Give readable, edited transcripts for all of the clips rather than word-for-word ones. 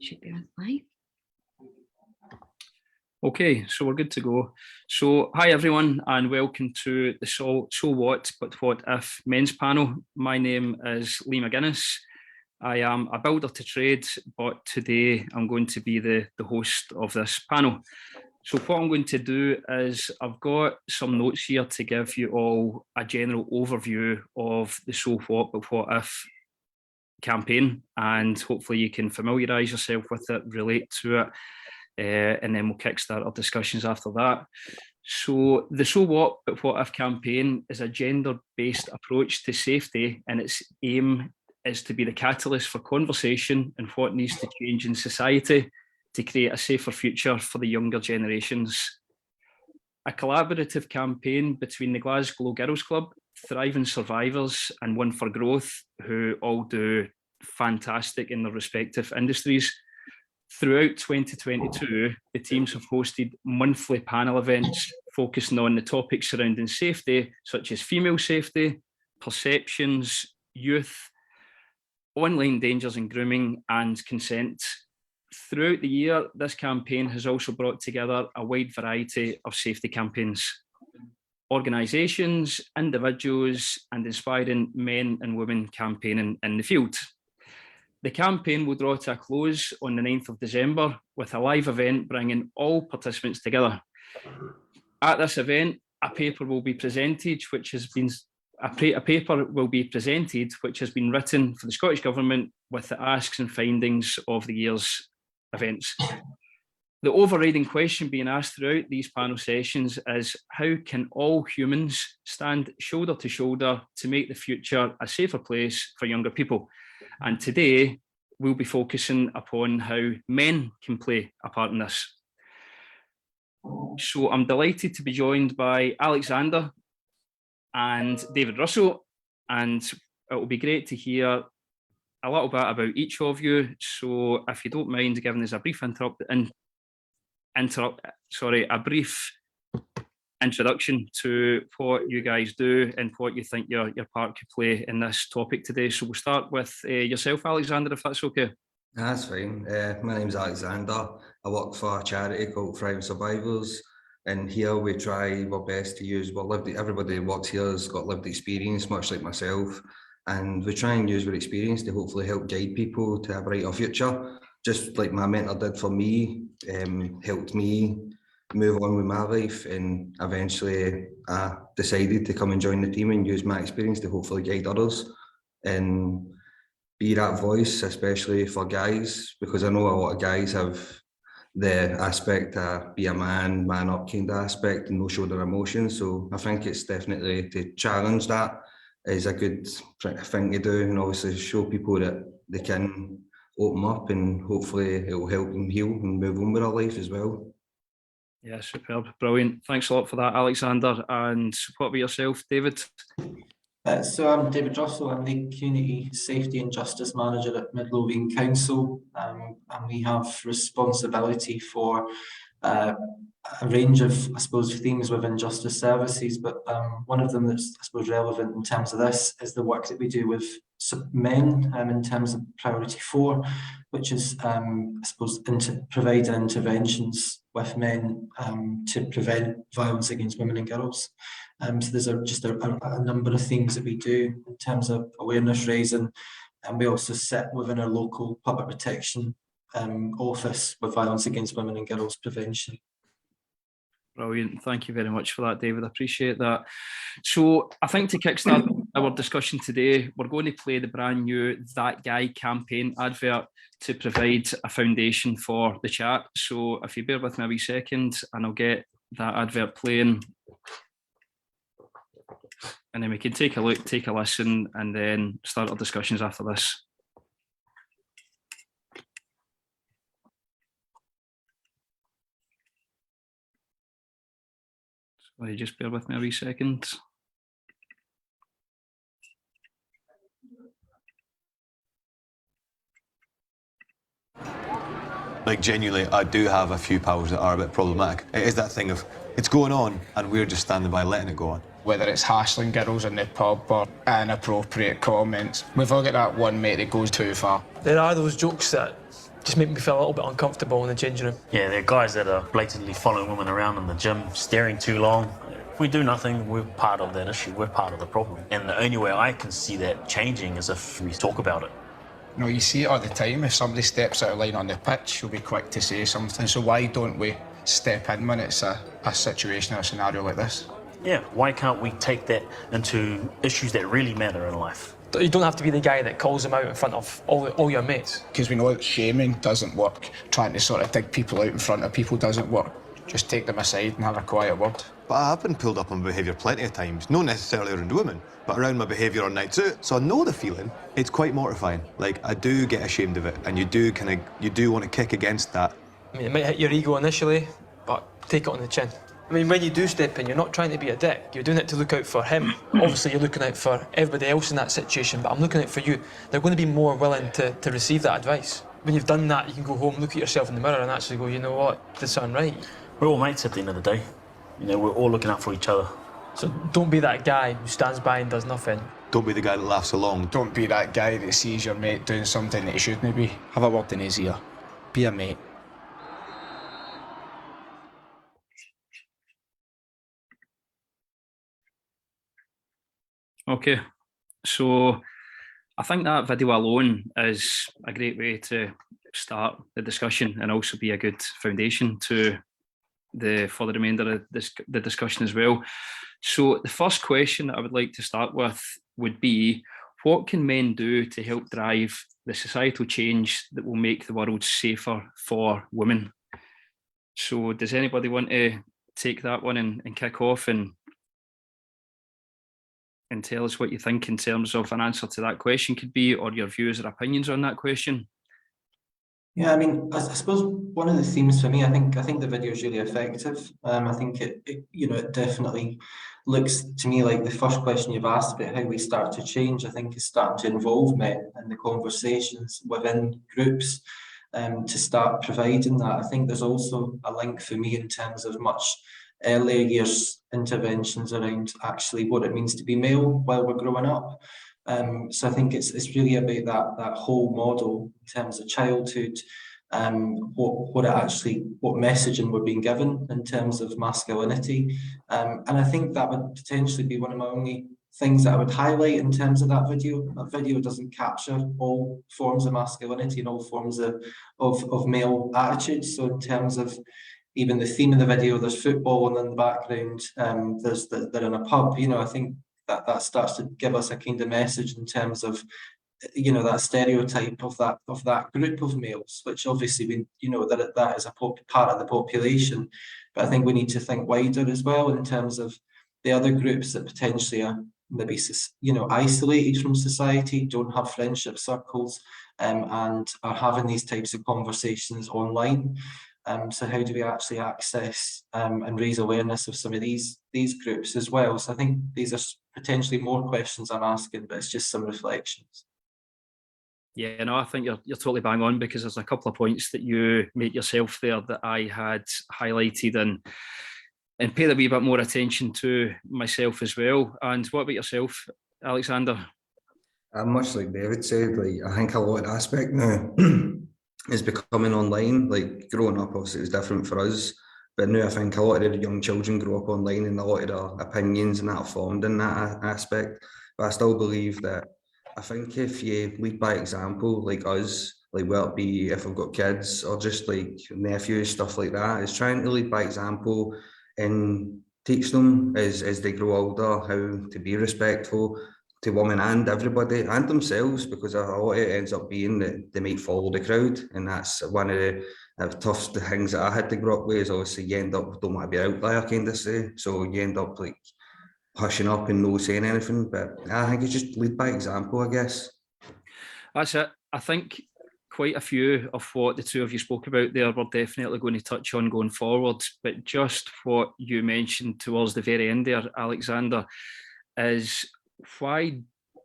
Should be live. Okay, so we're good to go. So hi everyone and welcome to the So What But What If men's panel. My name is Lee McGuinness. I am a builder to trade, but today I'm going to be the host of this panel. So what I'm going to do is I've got some notes here to give you all a general overview of the So What But What If campaign, and hopefully you can familiarise yourself with it, relate to it, and then we'll kickstart our discussions after that. So the So What But What If campaign is a gender-based approach to safety, and its aim is to be the catalyst for conversation and what needs to change in society to create a safer future for the younger generations. A collaborative campaign between the Glasgow Girls Club, Thriving Survivors and One for Growth, who all do fantastic in their respective industries. Throughout 2022, the teams have hosted monthly panel events focusing on the topics surrounding safety, such as female safety, perceptions, youth, online dangers in grooming, and consent. Throughout the year, this campaign has also brought together a wide variety of safety campaigns. Organisations, individuals, and inspiring men and women campaigning in the field. The campaign will draw to a close on the 9th of December with a live event bringing all participants together. At this event, a paper will be presented which has been written for the Scottish Government with the asks and findings of the year's events. The overriding question being asked throughout these panel sessions is how can all humans stand shoulder to shoulder to make the future a safer place for younger people? And today we'll be focusing upon how men can play a part in this. So I'm delighted to be joined by Alexander and David Russell, and it will be great to hear a little bit about each of you. So if you don't mind giving us a brief introduction to what you guys do and what you think your part could play in this topic today. So we'll start with yourself, Alexander, if that's okay. That's fine. My name's Alexander. I work for a charity called Thriving Survivors, and here we try our best to use everybody who works here has got lived experience, much like myself, and we try and use our experience to hopefully help guide people to a brighter future. Just like my mentor did for me, helped me move on with my life, and eventually I decided to come and join the team and use my experience to hopefully guide others and be that voice, especially for guys, because I know a lot of guys have the aspect to be a man up kind of aspect and no show their emotions. So I think it's definitely to challenge that is a good thing to do, and obviously show people that they can open up, and hopefully it will help them heal and move on with their life as well. Yeah, superb, brilliant. Thanks a lot for that, Alexander. And what about yourself, David? So I'm David Russell. I'm the Community Safety and Justice Manager at Midlothian Council, and we have responsibility for a range of, I suppose, themes within justice services, but one of them that's, I suppose, relevant in terms of this is the work that we do with men in terms of Priority 4, which is, I suppose, providing interventions with men to prevent violence against women and girls. So there's just a number of things that we do in terms of awareness raising, and we also sit within our local public protection office with violence against women and girls prevention. Brilliant. Thank you very much for that, David. I appreciate that. So I think to kickstart our discussion today, we're going to play the brand new That Guy campaign advert to provide a foundation for the chat. So if you bear with me a wee second and I'll get that advert playing. And then we can take a look, take a listen, and then start our discussions after this. Sorry, just bear with me a wee second. Like, genuinely, I do have a few pals that are a bit problematic. It is that thing of, it's going on, and we're just standing by letting it go on. Whether it's hassling girls in the pub or inappropriate comments, we've all got that one mate that goes too far. There are those jokes that just make me feel a little bit uncomfortable in the changing room. Yeah, there are guys that are blatantly following women around in the gym, staring too long. If we do nothing, we're part of that issue, we're part of the problem. And the only way I can see that changing is if we talk about it. You know, you see it all the time. If somebody steps out of line on the pitch, you'll be quick to say something. So why don't we step in when it's a situation or a scenario like this? Yeah, why can't we take that into issues that really matter in life? You don't have to be the guy that calls them out in front of all your mates. Because we know that shaming doesn't work. Trying to sort of dig people out in front of people doesn't work. Just take them aside and have a quiet word. But I have been pulled up on behaviour plenty of times, not necessarily around women, but around my behaviour on nights out. So I know the feeling. It's quite mortifying. Like, I do get ashamed of it, and you do want to kick against that. I mean, it might hit your ego initially, but take it on the chin. I mean, when you do step in, you're not trying to be a dick. You're doing it to look out for him. Obviously, you're looking out for everybody else in that situation, but I'm looking out for you. They're going to be more willing to receive that advice. When you've done that, you can go home, look at yourself in the mirror and actually go, you know what, this isn't right. We're all mates at the end of the day. You know, we're all looking out for each other. So don't be that guy who stands by and does nothing. Don't be the guy that laughs along. Don't be that guy that sees your mate doing something that he shouldn't be. Have a word in his ear. Be a mate. Okay, so I think that video alone is a great way to start the discussion and also be a good foundation for the remainder of the discussion as well. So the first question that I would like to start with would be, what can men do to help drive the societal change that will make the world safer for women? So does anybody want to take that one and kick off and tell us what you think in terms of an answer to that question could be, or your views or opinions on that question? Yeah, I mean, I suppose one of the themes for me, I think the video is really effective. I think it definitely looks to me like the first question you've asked about how we start to change, I think, is starting to involve men in the conversations within groups, to start providing that. I think there's also a link for me in terms of much earlier years interventions around actually what it means to be male while we're growing up. So I think it's really about that whole model in terms of childhood, what messaging we're being given in terms of masculinity, and I think that would potentially be one of my only things that I would highlight in terms of that video. That video doesn't capture all forms of masculinity and all forms of male attitudes. So in terms of even the theme of the video, there's football, and in the background, they're in a pub. You know, I think that starts to give us a kind of message in terms of, you know, that stereotype of that group of males, which obviously that is a part of the population. But I think we need to think wider as well in terms of the other groups that potentially are maybe, you know, isolated from society, don't have friendship circles, and are having these types of conversations online. So how do we actually access and raise awareness of some of these groups as well? So I think these are potentially more questions I'm asking, but it's just some reflections. Yeah, no, I think you're totally bang on, because there's a couple of points that you make yourself there that I had highlighted and paid a wee bit more attention to myself as well. And what about yourself, Alexander? Much like David said, like, I think a lot of the aspect now is becoming online. Like, growing up, obviously, it was different for us, but now I think a lot of the young children grow up online, and a lot of their opinions and that are formed in that aspect. But I still believe that, I think if you lead by example, like us, like whether it be if I've got kids or just like nephews, stuff like that, is trying to lead by example and teach them as they grow older how to be respectful to women and everybody and themselves, because a lot of it ends up being that they might follow the crowd, and that's one of the tough things that I had to grow up with. Is obviously you end up don't want to be an outlier, kind of say, so you end up like hushing up and no saying anything. But I think it's just lead by example, I guess. That's it. I think quite a few of what the two of you spoke about there we're definitely going to touch on going forward, but just what you mentioned towards the very end there, Alexander, is why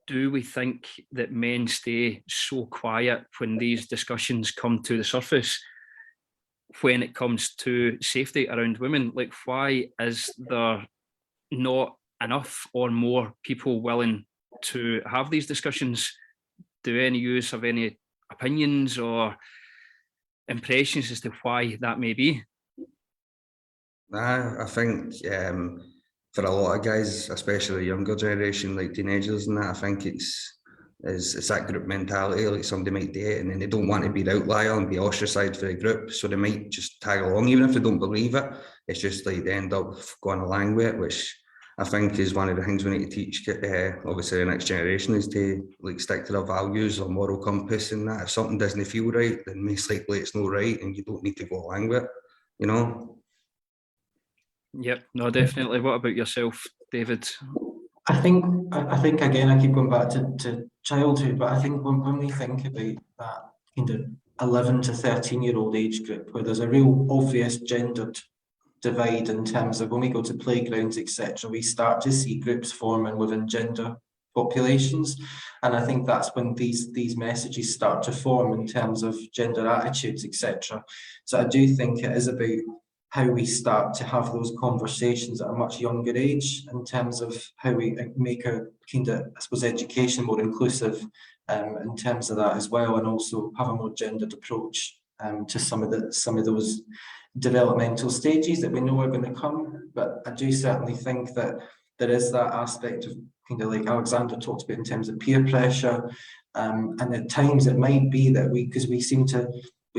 do we think that men stay so quiet when these discussions come to the surface when it comes to safety around women? Like, why is there not enough or more people willing to have these discussions? Do any of you have any opinions or impressions as to why that may be? Nah, I think for a lot of guys, especially the younger generation, like teenagers and that, I think it's that group mentality. Like somebody might date and then they don't want to be the outlier and be ostracised for the group, so they might just tag along even if they don't believe it. It's just like they end up going along with it, which I think is one of the things we need to teach. Obviously, the next generation is to like stick to their values or moral compass and that. If something doesn't feel right, then most likely it's not right, and you don't need to go along with it. You know. Yep, no, definitely. What about yourself, David? I think again, I keep going back to childhood, but I think when we think about that kind of 11 to 13-year-old age group, where there's a real obvious gendered divide in terms of when we go to playgrounds, etc., we start to see groups forming within gender populations, and I think that's when these messages start to form in terms of gender attitudes, etc. So I do think it is about how we start to have those conversations at a much younger age in terms of how we make our kind of, I suppose, education more inclusive in terms of that as well, and also have a more gendered approach to some of those developmental stages that we know are going to come. But I do certainly think that there is that aspect of kind of like Alexander talked about in terms of peer pressure, and at times it might be that because we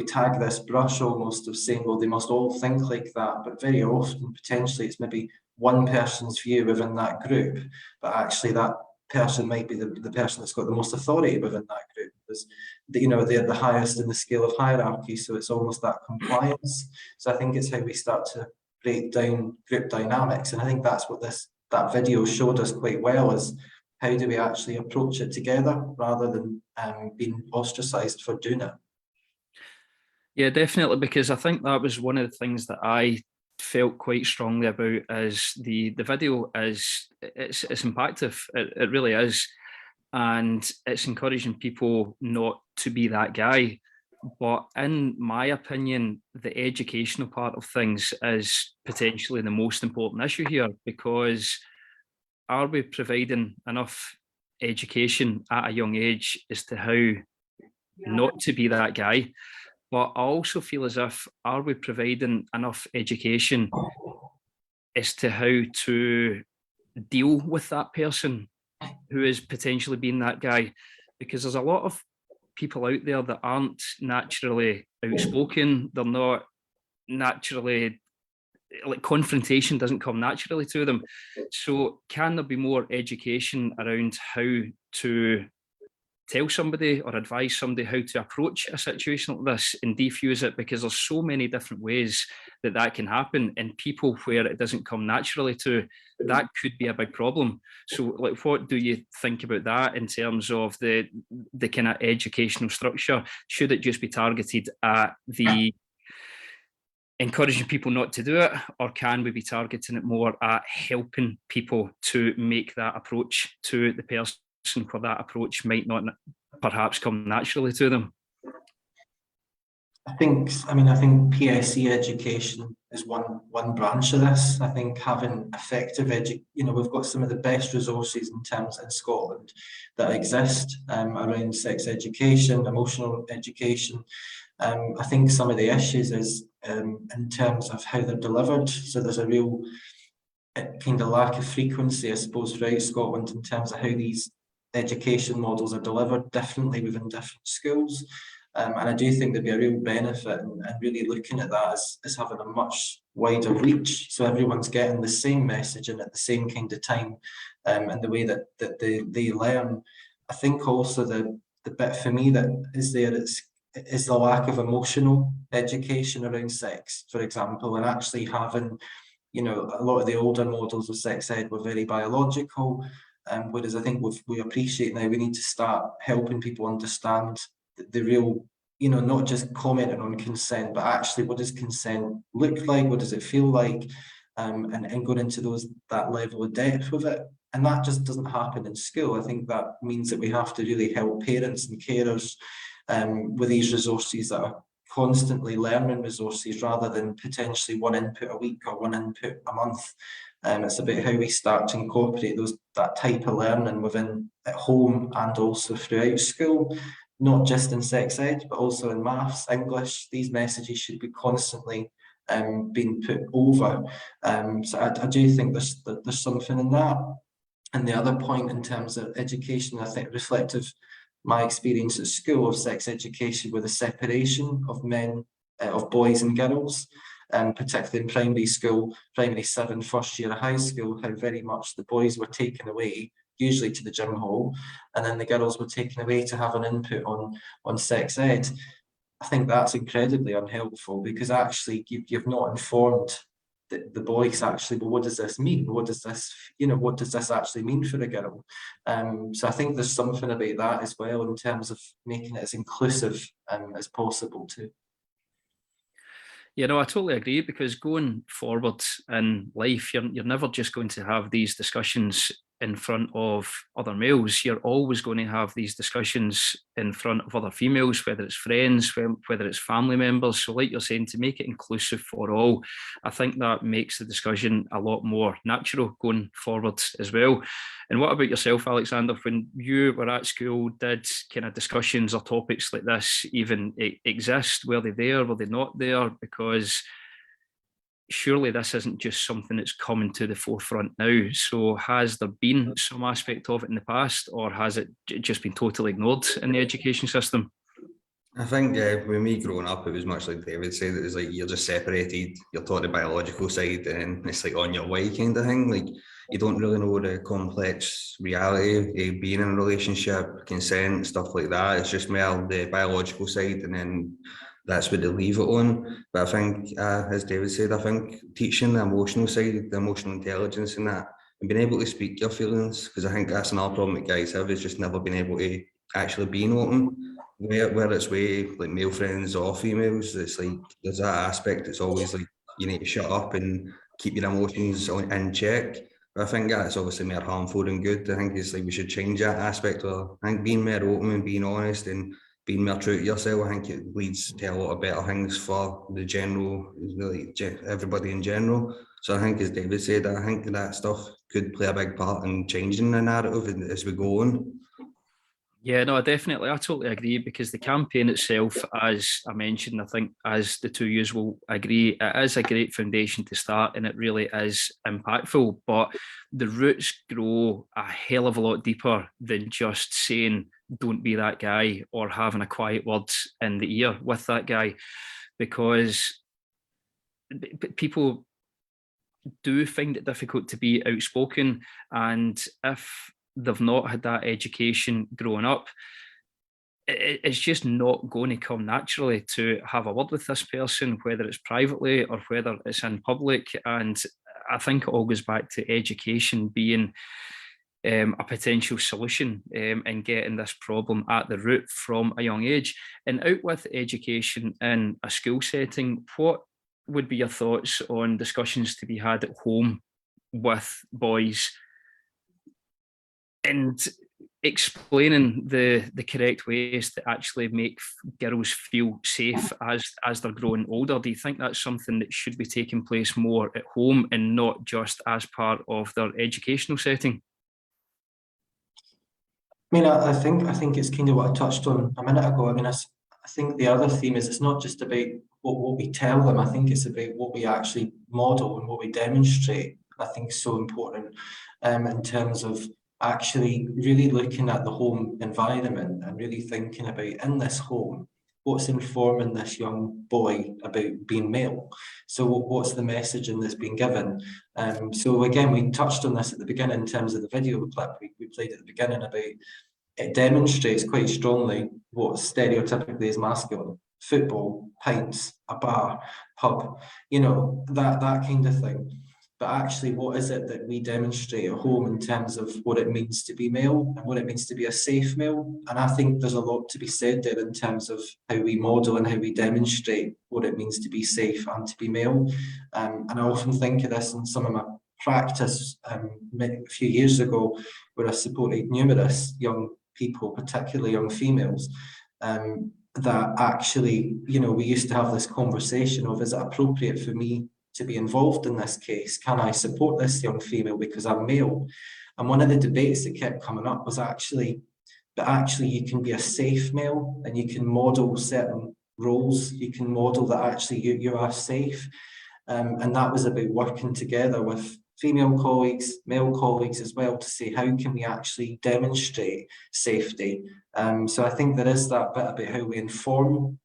tag this brush almost of saying, well, they must all think like that, but very often potentially it's maybe one person's view within that group, but actually that person might be the person that's got the most authority within that group, because they're the highest in the scale of hierarchy, so it's almost that compliance. So I think it's how we start to break down group dynamics, and I think that's what that video showed us quite well, is how do we actually approach it together rather than being ostracized for doing it. Yeah, definitely, because I think that was one of the things that I felt quite strongly about, is the video it's impactful. It really is, and it's encouraging people not to be that guy. But in my opinion, the educational part of things is potentially the most important issue here, because are we providing enough education at a young age as to how not to be that guy? But I also feel as if, are we providing enough education as to how to deal with that person who is potentially being that guy? Because there's a lot of people out there that aren't naturally outspoken. They're not naturally, like, confrontation doesn't come naturally to them. So can there be more education around how to tell somebody or advise somebody how to approach a situation like this and defuse it? Because there's so many different ways that can happen, and people where it doesn't come naturally to, that could be a big problem. So, like, what do you think about that in terms of the kind of educational structure? Should it just be targeted at the encouraging people not to do it, or can we be targeting it more at helping people to make that approach to the person where that approach might not perhaps come naturally to them? I think PSE education is one branch of this. I think having effective we've got some of the best resources in Scotland that exist around sex education, emotional education. I think some of the issues is in terms of how they're delivered. So there's a real kind of lack of frequency, I suppose, throughout Scotland in terms of how these education models are delivered differently within different schools. And I do think there'd be a real benefit in really looking at that as having a much wider reach. So everyone's getting the same messaging at the same kind of time, and the way that they learn. I think also the bit for me that is there is the lack of emotional education around sex, for example, and actually having, a lot of the older models of sex ed were very biological. Whereas I think we appreciate now we need to start helping people understand the real, not just commenting on consent, but actually what does consent look like? What does it feel like? And going into that level of depth with it. And that just doesn't happen in school. I think that means that we have to really help parents and carers with these resources that are constantly learning resources, rather than potentially one input a week or one input a month. It's about how we start to incorporate that type of learning within at home and also throughout school. not just in sex ed, but also in maths, English. These messages should be constantly being put over. So I do think there's something in that. And the other point in terms of education, I think reflective my experience at school of sex education with the separation of men, of boys and girls, particularly in primary school, primary 7, first year of high school, how very much the boys were taken away, usually to the gym hall, and then the girls were taken away to have an input on sex ed. I think that's incredibly unhelpful, because actually you've not informed the boys actually, well, what does this mean? What does this, what does this actually mean for a girl? So I think there's something about that as well in terms of making it as inclusive as possible too. Yeah, no, I totally agree, because going forward in life, you're never just going to have these discussions in front of other males. You're always going to have these discussions in front of other females, whether it's friends, whether it's family members. So like you're saying, to make it inclusive for all, I think that makes the discussion a lot more natural going forward as well. And what about yourself, Alexander? When you were at school, did kind of discussions or topics like this even exist? Were they there? Were they not there? Because surely this isn't just something that's coming to the forefront now. So has there been some aspect of it in the past, or has it just been totally ignored in the education system? I think when me growing up, it was much like David said. It was like you're just separated. You're taught the biological side, and it's like on your way kind of thing. Like you don't really know the complex reality of being in a relationship, consent, stuff like that. It's just more the biological side, and then that's what they leave it on. But I think, as David said, I think teaching the emotional side, the emotional intelligence and that, and being able to speak your feelings, because I think that's another problem that guys have, is just never being able to actually being open. Where it's with like male friends or females, it's like there's that aspect. It's always like you need to shut up and keep your emotions in check. But I think that's obviously more harmful than good. I think it's like we should change that aspect. I think being more open and being honest and being more true to yourself, I think it leads to a lot of better things for the general, really everybody in general. So I think, as David said, I think that stuff could play a big part in changing the narrative as we go on. Yeah, no, I totally agree, because the campaign itself, as I mentioned, I think as the two of you will agree, it is a great foundation to start, and it really is impactful, but the roots grow a hell of a lot deeper than just saying, don't be that guy, or having a quiet word in the ear with that guy, because people do find it difficult to be outspoken, and if they've not had that education growing up, it's just not going to come naturally to have a word with this person, whether it's privately or whether it's in public. And I think it all goes back to education being a potential solution in getting this problem at the root from a young age. And out with education in a school setting, what would be your thoughts on discussions to be had at home with boys, and explaining the correct ways to actually make girls feel safe as they're growing older? Do you think that's something that should be taking place more at home and not just as part of their educational setting? I mean, I think it's kind of what I touched on a minute ago. I mean, I think the other theme is it's not just about what we tell them. I think it's about what we actually model and what we demonstrate. I think is so important in terms of actually really looking at the home environment and really thinking about, in this home, what's informing this young boy about being male. So what's the messaging that's been given? So again, we touched on this at the beginning in terms of the video clip we played at the beginning about, it demonstrates quite strongly what stereotypically is masculine: football, pints, a bar, pub, that kind of thing. But actually, what is it that we demonstrate at home in terms of what it means to be male and what it means to be a safe male? And I think there's a lot to be said there in terms of how we model and how we demonstrate what it means to be safe and to be male. And I often think of this in some of my practice a few years ago, where I supported numerous young people, particularly young females, that actually, we used to have this conversation of, is it appropriate for me to be involved in this case? Can I support this young female because I'm male? And one of the debates that kept coming up was actually, but actually you can be a safe male and you can model certain roles. You can model that actually you are safe. And that was about working together with female colleagues, male colleagues as well, to say how can we actually demonstrate safety. So I think there is that bit about how we inform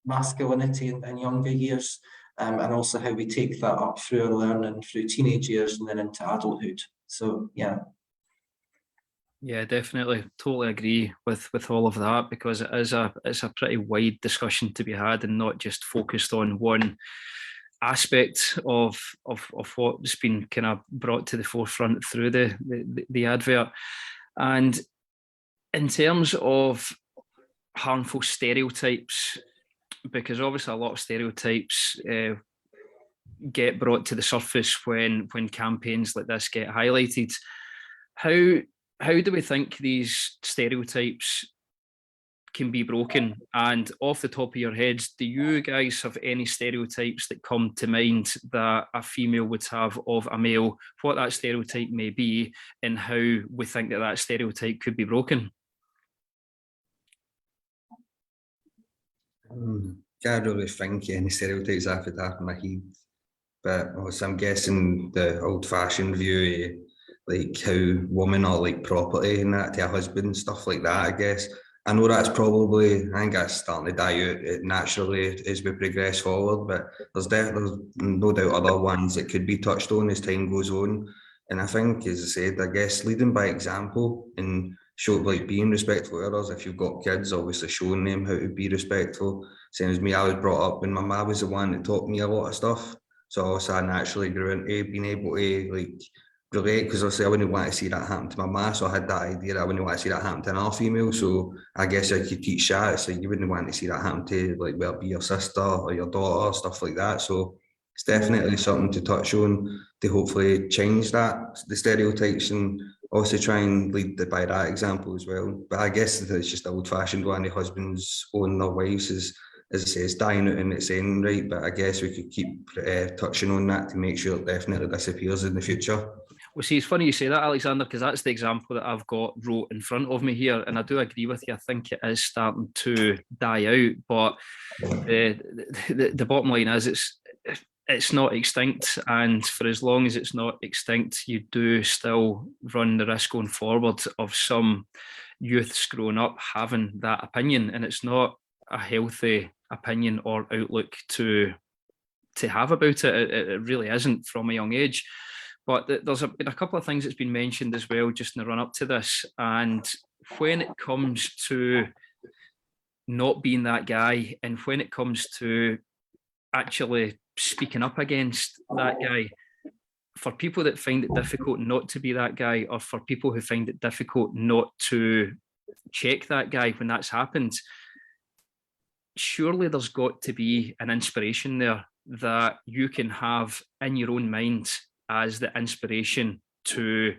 masculinity in younger years, and also how we take that up through our learning through teenage years and then into adulthood. So yeah. Yeah, definitely, totally agree with all of that, because it's a pretty wide discussion to be had and not just focused on one aspect of what's been kind of brought to the forefront through the advert. And in terms of harmful stereotypes, because obviously a lot of stereotypes get brought to the surface when campaigns like this get highlighted. How do we think these stereotypes can be broken? And off the top of your heads, do you guys have any stereotypes that come to mind that a female would have of a male, what that stereotype may be, and how we think that stereotype could be broken? Can't really think any stereotypes off the top of my head, but also I'm guessing the old-fashioned view, like how women are like property and that to a husband and stuff like that. I guess I know that's probably, I think that's starting to die out naturally as we progress forward, but there's no doubt other ones that could be touched on as time goes on. And I think, as I said, I guess leading by example and show like being respectful to others. If you've got kids, obviously showing them how to be respectful. Same as me, I was brought up when my mum was the one that taught me a lot of stuff. So also I naturally grew into being able to like relate, because obviously I wouldn't want to see that happen to my mum. So I had that idea that I wouldn't want to see that happen to another female. So I guess I could teach that. So you wouldn't want to see that happen to like, well, be your sister or your daughter, stuff like that. So it's definitely something to touch on to hopefully change that, the stereotypes, and also try and lead by that example as well. But I guess it's just old fashioned one, the husbands own their wives, as I say, it's dying out in its end, right? But I guess we could keep touching on that to make sure it definitely disappears in the future. Well, see, it's funny you say that, Alexander, because that's the example that I've got wrote in front of me here. And I do agree with you. I think it is starting to die out. But the bottom line is it's not extinct. And for as long as it's not extinct, you do still run the risk going forward of some youths growing up having that opinion. And it's not a healthy opinion or outlook to have about it. It really isn't from a young age. But there's been a couple of things that's been mentioned as well just in the run up to this. And when it comes to not being that guy, and when it comes to actually speaking up against that guy, for people that find it difficult not to be that guy, or for people who find it difficult not to check that guy when that's happened, surely there's got to be an inspiration there that you can have in your own mind as the inspiration to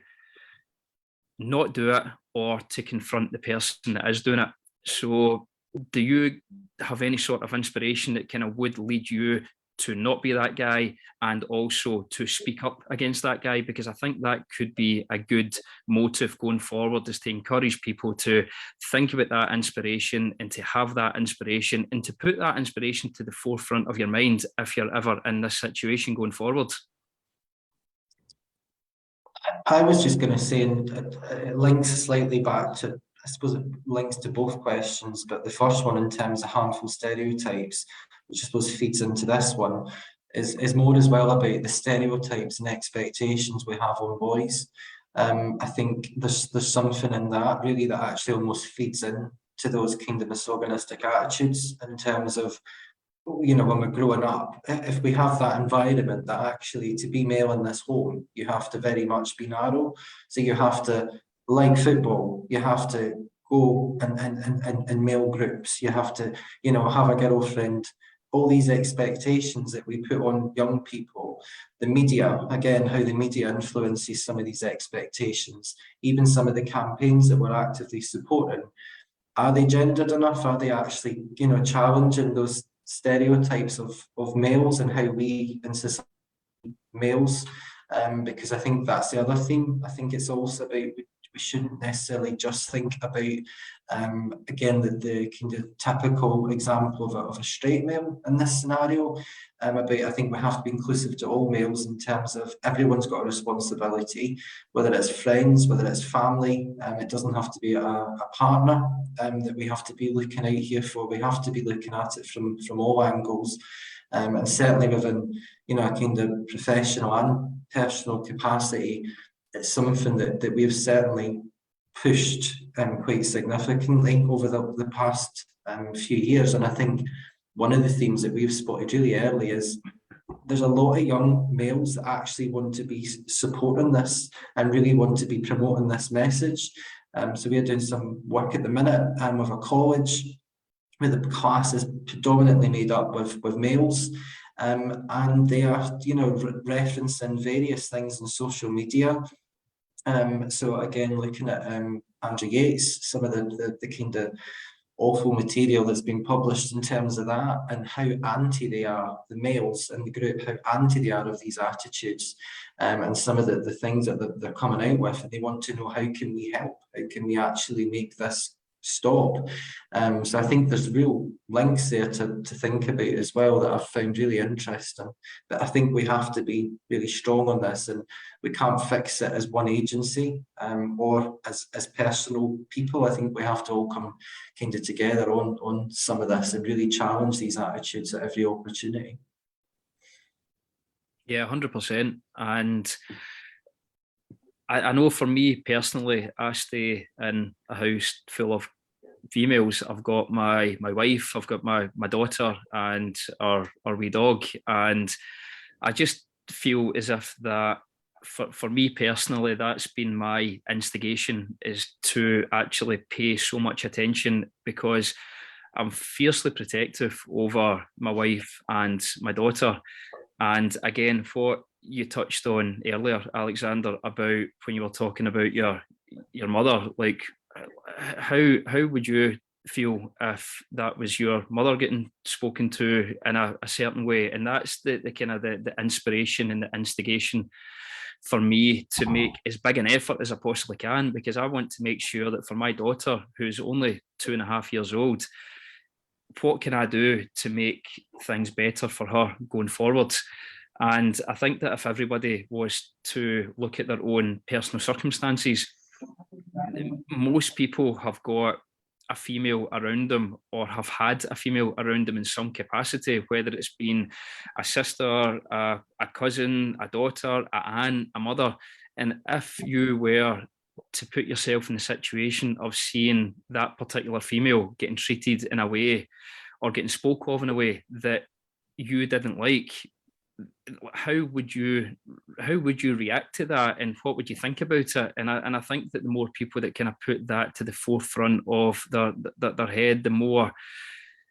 not do it or to confront the person that is doing it. So do you have any sort of inspiration that kind of would lead you to not be that guy and also to speak up against that guy? Because I think that could be a good motive going forward, is to encourage people to think about that inspiration and to have that inspiration and to put that inspiration to the forefront of your mind if you're ever in this situation going forward. I was just going to say, and it links slightly back to, I suppose it links to both questions, but the first one in terms of harmful stereotypes, which I suppose feeds into this one, is more as well about the stereotypes and expectations we have on boys. I think there's something in that really that actually almost feeds in to those kind of misogynistic attitudes in terms of, you know, when we're growing up, if we have that environment that actually to be male in this home, you have to very much be narrow. So you have to, like football, you have to go in male groups, you have to, you know, have a girlfriend, all these expectations that we put on young people. The media, again, how the media influences some of these expectations, even some of the campaigns that we're actively supporting. Are they gendered enough? Are they actually, you know, challenging those stereotypes of males and how we in society males? Because I think that's the other theme. I think it's also about shouldn't necessarily just think about again the kind of typical example of a straight male in this scenario. About I think we have to be inclusive to all males in terms of everyone's got a responsibility, whether it's friends, whether it's family. It doesn't have to be a partner that we have to be looking out here for. We have to be looking at it from all angles. And certainly within, you know, a kind of professional and personal capacity, it's something that we've certainly pushed quite significantly over the past few years. And I think one of the themes that we've spotted really early is there's a lot of young males that actually want to be supporting this and really want to be promoting this message. So we're doing some work at the minute with a college where the class is predominantly made up with males, and they are, you know, referencing various things in social media. So again, looking at Andrew Yates, some of the kind of awful material that's been published in terms of that, and how anti they are, the males in the group, how anti they are of these attitudes, and some of the things that they're coming out with, and they want to know how can we help, how can we actually make this stop. So I think there's real links there to think about as well that I've found really interesting. But I think we have to be really strong on this, and we can't fix it as one agency or as personal people. I think we have to all come kind of together on some of this and really challenge these attitudes at every opportunity. Yeah, 100%. And I know for me personally, I stay in a house full of females. I've got my wife, I've got my daughter and our wee dog. And I just feel as if that for me personally, that's been my instigation, is to actually pay so much attention, because I'm fiercely protective over my wife and my daughter. And again, what you touched on earlier, Alexander, about when you were talking about your mother, like how would you feel if that was your mother getting spoken to in a certain way? And that's the kind of the inspiration and the instigation for me to make as big an effort as I possibly can, because I want to make sure that for my daughter, who's only 2.5 years old, what can I do to make things better for her going forward? And I think that if everybody was to look at their own personal circumstances, most people have got a female around them, or have had a female around them in some capacity, whether it's been a sister, a cousin, a daughter, an aunt, a mother. And if you were to put yourself in the situation of seeing that particular female getting treated in a way, or getting spoke of in a way that you didn't like, how would you react to that, and what would you think about it? And I think that the more people that kind of put that to the forefront of their head, the more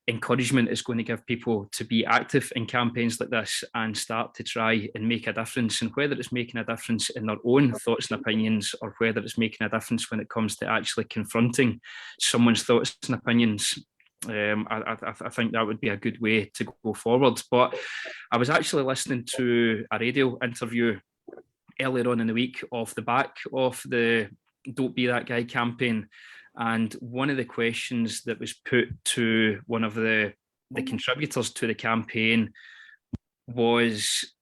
encouragement is going to give people to be active in campaigns like this and start to try and make a difference. And whether it's making a difference in their own thoughts and opinions, or whether it's making a difference when it comes to actually confronting someone's thoughts and opinions, I think that would be a good way to go forward. But I was actually listening to a radio interview earlier on in the week off the back of the Don't Be That Guy campaign, and one of the questions that was put to one of the contributors to the campaign was,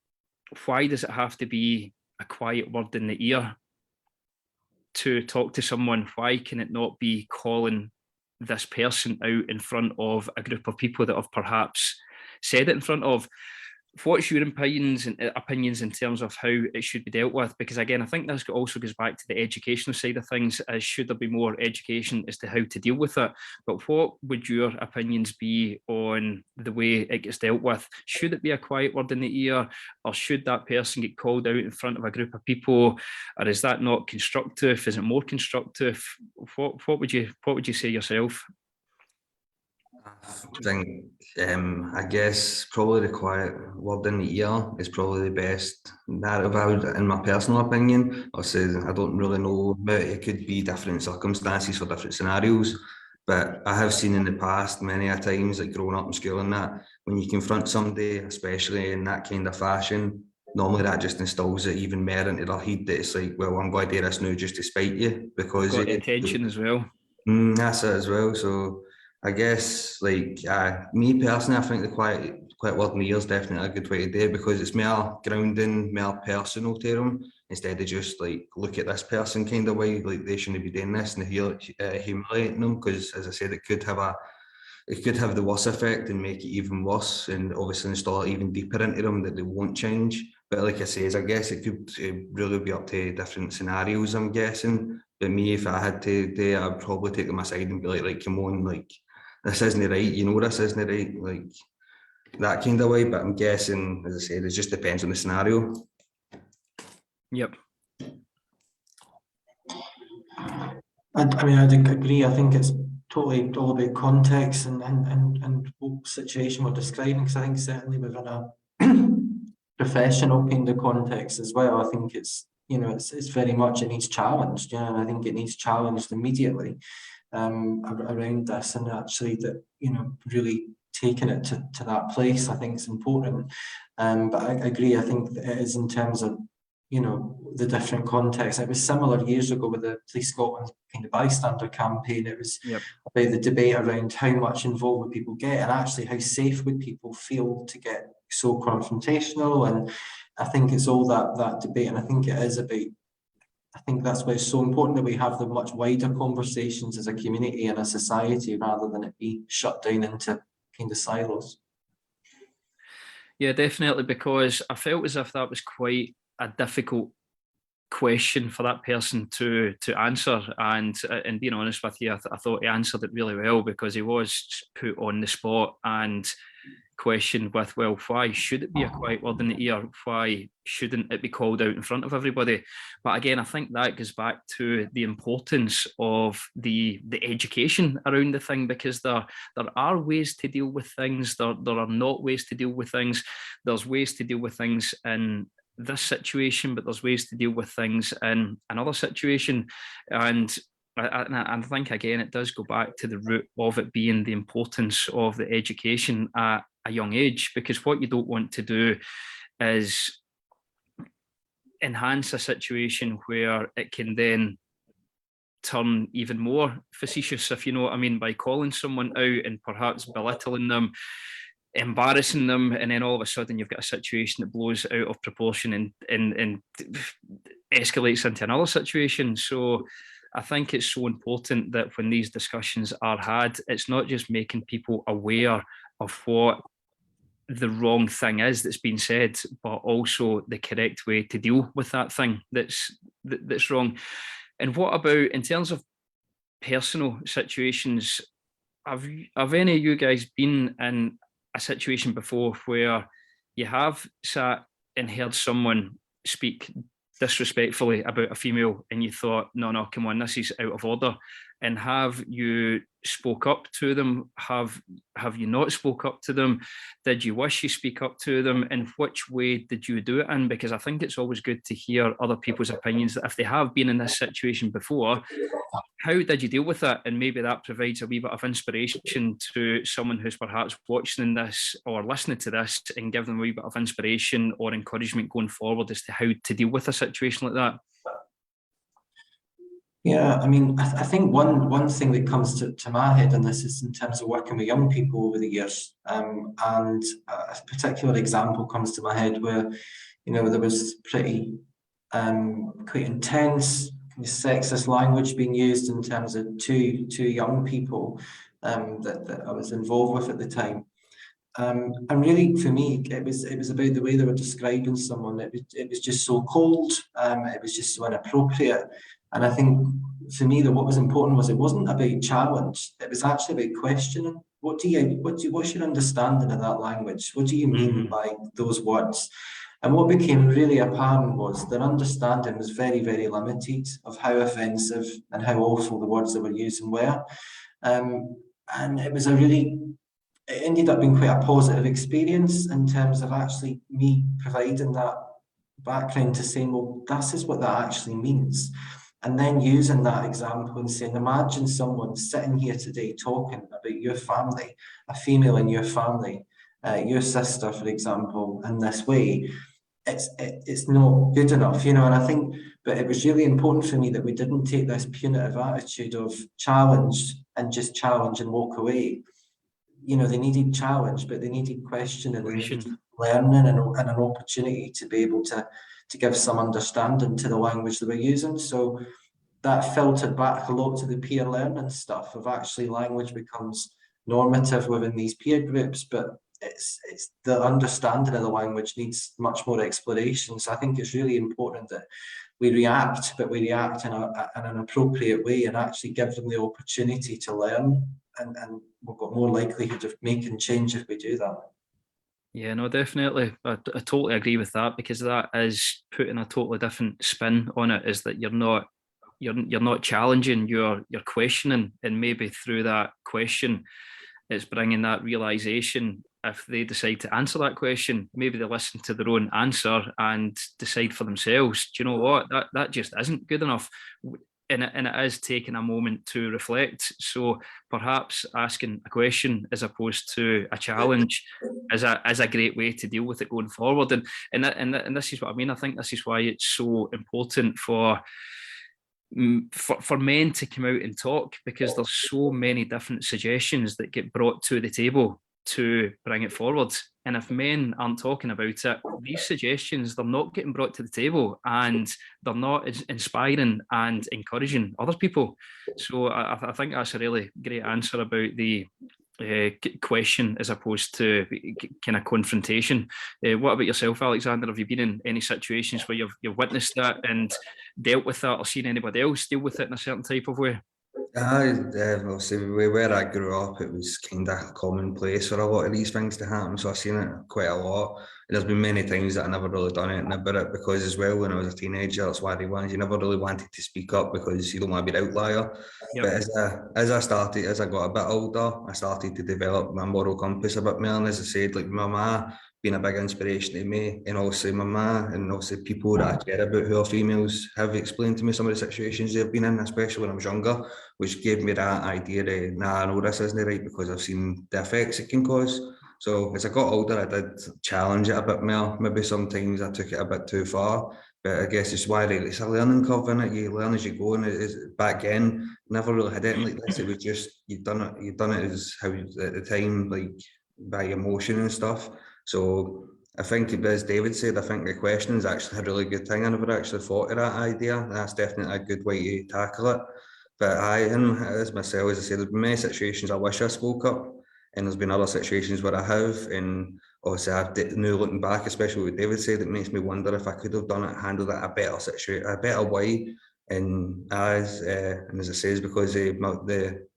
why does it have to be a quiet word in the ear to talk to someone? Why can it not be calling this person out in front of a group of people that have perhaps said it in front of? What's your opinions in terms of how it should be dealt with? Because again, I think this also goes back to the educational side of things, as should there be more education as to how to deal with it? But what would your opinions be on the way it gets dealt with? Should it be a quiet word in the ear, or should that person get called out in front of a group of people? Or is that not constructive? Is it more constructive? What would you say yourself? I think, I guess probably the quiet word in the ear is probably the best narrative, I would, in my personal opinion. I say I don't really know, but it could be different circumstances for different scenarios. But I have seen in the past many a times, like growing up in school and that, when you confront somebody, especially in that kind of fashion, normally that just instills it even more into their head that it's like, well, I'm going to do this now just to spite you because Got attention as well. That's it as well. So I guess like me personally, I think the quiet word in the ear is definitely a good way to do it because it's more grounding, more personal to them instead of just like look at this person kind of way, like they shouldn't be doing this and humiliating them because as I said, it could have the worst effect and make it even worse and obviously install it even deeper into them that they won't change. But like I say, I guess it could really be up to different scenarios, I'm guessing. But me, if I had to do it, I'd probably take them aside and be like, come on, like, this isn't right, you know this isn't right, like, that kind of way. But I'm guessing, as I said, it just depends on the scenario. Yep. I mean, I'd agree. I think it's totally all about context and what situation we're describing, because I think certainly within a professional kind of context as well, I think it's, you know, it's very much, it needs challenged, you know, and I think it needs challenged immediately around this, and actually that, you know, really taking it to that place, I think is important. But I agree, I think that it is in terms of, you know, the different contexts. It was similar years ago with the Police Scotland kind of bystander campaign. It was about the debate around how much involved would people get and actually how safe would people feel to get so confrontational. And I think it's all that debate, and I think it is about, I think that's why it's so important that we have the much wider conversations as a community and a society rather than it be shut down into kind of silos. Yeah, definitely, because I felt as if that was quite a difficult question for that person to answer, and being honest with you, I thought he answered it really well, because he was put on the spot and questioned with, well, why should it be a quiet word in the ear? Why shouldn't it be called out in front of everybody? But again, I think that goes back to the importance of the education around the thing, because there are ways to deal with things. There are not ways to deal with things. There's ways to deal with things in this situation, but there's ways to deal with things in another situation. And I think, again, it does go back to the root of it being the importance of the education at a young age, because what you don't want to do is enhance a situation where it can then turn even more facetious, if you know what I mean, by calling someone out and perhaps belittling them, embarrassing them, and then all of a sudden you've got a situation that blows out of proportion and escalates into another situation. So I think it's so important that when these discussions are had, it's not just making people aware of what the wrong thing is that's been said, but also the correct way to deal with that thing that's wrong. And what about in terms of personal situations? Have any of you guys been in a situation before where you have sat and heard someone speak disrespectfully about a female and you thought, no, come on, this is out of order? And have you spoke up to them? Have you not spoke up to them? Did you wish you speak up to them? And which way did you do it in? Because I think it's always good to hear other people's opinions, that if they have been in this situation before, how did you deal with that? And maybe that provides a wee bit of inspiration to someone who's perhaps watching this or listening to this, and give them a wee bit of inspiration or encouragement going forward as to how to deal with a situation like that. Yeah, I mean, I think one thing that comes to my head on this is in terms of working with young people over the years, and a particular example comes to my head where, you know, there was pretty quite intense sexist language being used in terms of two young people that I was involved with at the time. And really, for me, it was about the way they were describing someone. It was just so cold. It was just so inappropriate. And I think for me, what was important was it wasn't about challenge. It was actually about questioning. What's your understanding of that language? What do you mean by those words? And what became really apparent was their understanding was very, very limited of how offensive and how awful the words they were using were. And it ended up being quite a positive experience in terms of actually me providing that background to saying, well, this is what that actually means. And then using that example and saying, imagine someone sitting here today talking about your family, a female in your family, your sister, for example, in this way. it's not good enough, you know. And I think, but it was really important for me that we didn't take this punitive attitude of challenge and just challenge and walk away. You know, they needed challenge, but they needed questioning, and they needed learning and an opportunity to be able to give some understanding to the language they were using. So that filtered back a lot to the peer learning stuff of actually language becomes normative within these peer groups, but it's the understanding of the language needs much more exploration. So I think it's really important that we react, but we react in an appropriate way and actually give them the opportunity to learn, and we've got more likelihood of making change if we do that. Yeah, no, definitely. I totally agree with that, because that is putting a totally different spin on it, is that you're not challenging, you're questioning, and maybe through that question it's bringing that realization. If they decide to answer that question, maybe they listen to their own answer and decide for themselves, do you know what, that just isn't good enough. And it is taking a moment to reflect. So perhaps asking a question as opposed to a challenge is a great way to deal with it going forward. And this is what I mean. I think this is why it's so important for men to come out and talk, because there's so many different suggestions that get brought to the table to bring it forward. And if men aren't talking about it, these suggestions, they're not getting brought to the table, and they're not inspiring and encouraging other people. So I think that's a really great answer about the question as opposed to kind of confrontation. What about yourself, Alexander? Have you been in any situations where you've witnessed that and dealt with that, or seen anybody else deal with it in a certain type of way? Obviously, where I grew up, it was kind of commonplace for a lot of these things to happen. So I've seen it quite a lot. And there's been many times that I never really done anything about it, because as well, when I was a teenager, that's why you never really wanted to speak up because you don't want to be the outlier. Yep. But as I got a bit older, I started to develop my moral compass a bit more. And as I said, like my ma being a big inspiration to me, and also my ma, and also people that I care about who are females, have explained to me some of the situations they've been in, especially when I was younger, which gave me that idea that, I know this isn't right, because I've seen the effects it can cause. So as I got older, I did challenge it a bit more. Maybe sometimes I took it a bit too far, but I guess it's why it's a learning curve, in it. You learn as you go, and back then, never really had anything like this. It was just, you've done it as how at the time, like by emotion and stuff. So I think, as David said, I think the question is actually a really good thing. I never actually thought of that idea. That's definitely a good way to tackle it. But as myself, as I said, there's been many situations I wish I spoke up, and there's been other situations where I have, and obviously now looking back, especially what David said, it makes me wonder if I could have done it, handled it a better way. And as I say, because the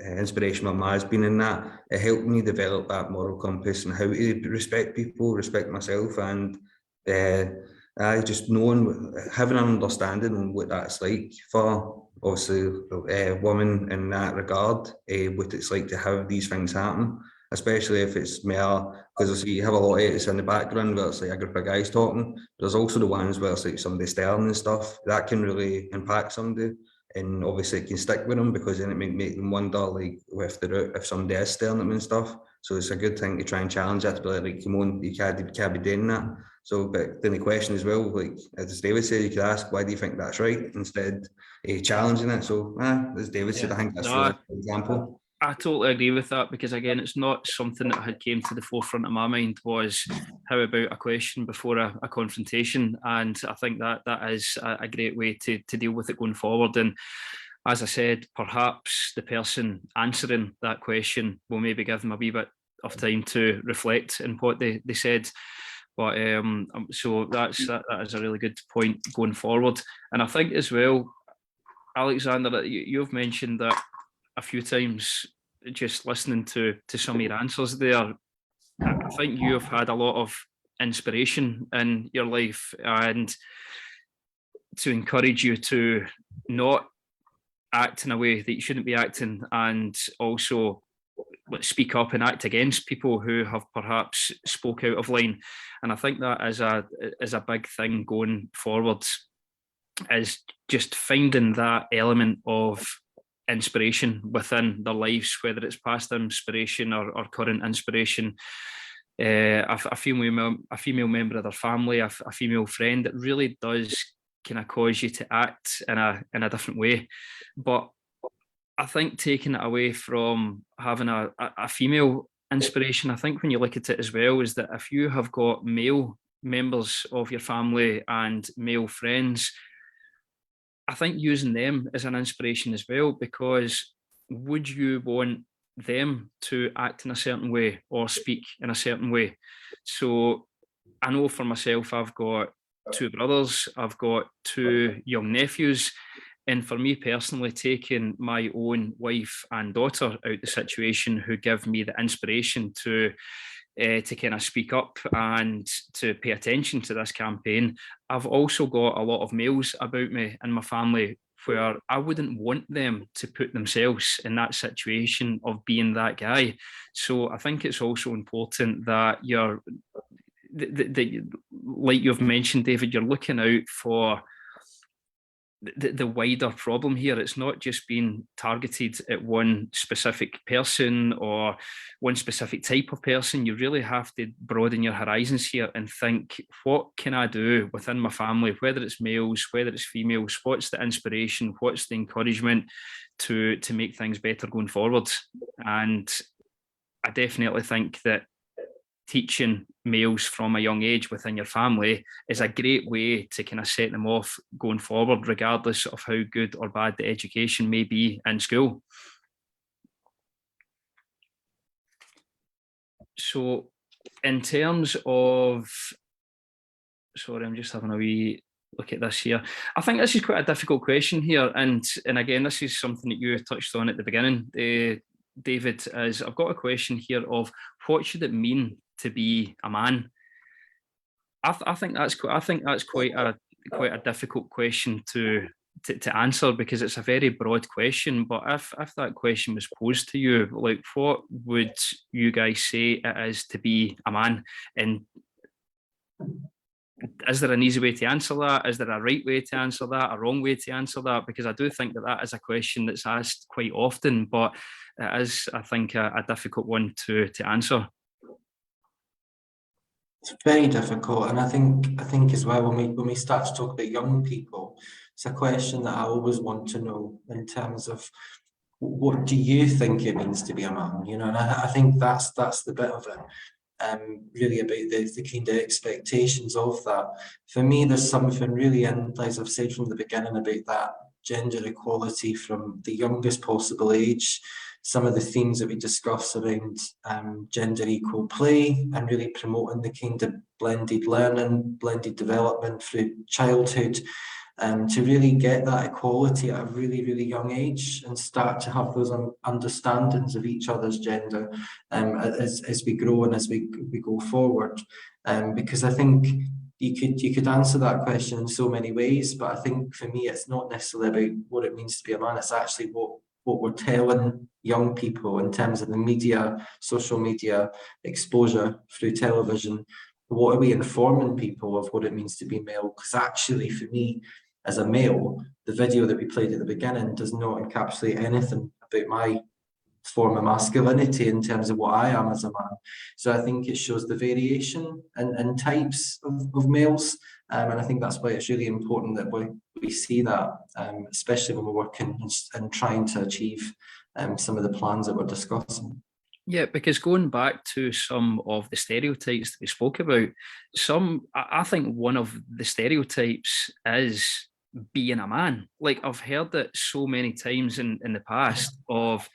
inspiration my ma's been in that, it helped me develop that moral compass and how to respect people, respect myself, and I just having an understanding on what that's like for obviously women in that regard, what it's like to have these things happen, especially if it's more, because you have a lot of it's in the background where it's like a group of guys talking. There's also the ones where it's like somebody staring and stuff that can really impact somebody. And obviously it can stick with them, because then it may make them wonder, like, if somebody is staring at them and stuff. So it's a good thing to try and challenge that, to be like, come on, you can't be doing that. So, but then the question as well, like as David said, you could ask, why do you think that's right, instead of challenging it. So as David said, I think that's a good example. I totally agree with that, because again, it's not something that had came to the forefront of my mind, was how about a question before a confrontation. And I think that is a great way to deal with it going forward. And as I said, perhaps the person answering that question will maybe give them a wee bit of time to reflect on what they said. But so that is a really good point going forward. And I think as well, Alexander, that you've mentioned that a few times, just listening to some of your answers there. I think you have had a lot of inspiration in your life, and to encourage you to not act in a way that you shouldn't be acting, and also speak up and act against people who have perhaps spoke out of line. And I think that is a big thing going forward, is just finding that element of inspiration within their lives, whether it's past inspiration or current inspiration, a female member of their family, a female friend, it really does kind of cause you to act in a different way. But I think taking it away from having a female inspiration, I think when you look at it as well, is that if you have got male members of your family and male friends, I think using them as an inspiration as well, because would you want them to act in a certain way or speak in a certain way? So I know for myself, I've got 2 brothers, I've got 2 young nephews, and for me personally, taking my own wife and daughter out the situation, who give me the inspiration to kind of speak up and to pay attention to this campaign. I've also got a lot of males about me in my family where I wouldn't want them to put themselves in that situation of being that guy. So I think it's also important that like you've mentioned, David, you're looking out for the wider problem here. It's not just being targeted at one specific person or one specific type of person. You really have to broaden your horizons here and think, what can I do within my family, whether it's males, whether it's females, what's the inspiration, what's the encouragement to make things better going forward? And I definitely think that teaching males from a young age within your family is a great way to kind of set them off going forward, regardless of how good or bad the education may be in school. So in terms of, sorry, I'm just having a wee look at this here. I think this is quite a difficult question here. And again, this is something that you touched on at the beginning, David, is I've got a question here of what should it mean to be a man? I think that's quite a difficult question to answer, because it's a very broad question. But if that question was posed to you, like, what would you guys say it is to be a man? And is there an easy way to answer that? Is there a right way to answer that? A wrong way to answer that? Because I do think that is a question that's asked quite often, but it is, I think, a difficult one to answer. It's very difficult, and I think as well, when we start to talk about young people, it's a question that I always want to know in terms of what do you think it means to be a man? You know, and I think that's the bit of it. Really about the kind of expectations of that. For me, there's something really, and as I've said from the beginning, about that gender equality from the youngest possible age. Some of the themes that we discuss around gender equal play and really promoting the kind of blended learning, blended development through childhood, to really get that equality at a really, really young age and start to have those understandings of each other's gender as we grow and as we go forward. Because I think you could answer that question in so many ways, but I think for me, it's not necessarily about what it means to be a man. It's actually what we're telling young people in terms of the media, social media exposure through television. What are we informing people of what it means to be male? Because actually, for me, as a male, the video that we played at the beginning does not encapsulate anything about my form of masculinity in terms of what I am as a man. So I think it shows the variation and types of males. And I think that's why it's really important that we see that, especially when we're working and trying to achieve some of the plans that we're discussing. Yeah, because going back to some of the stereotypes that we spoke about, I think one of the stereotypes is being a man. Like, I've heard it so many times in the past of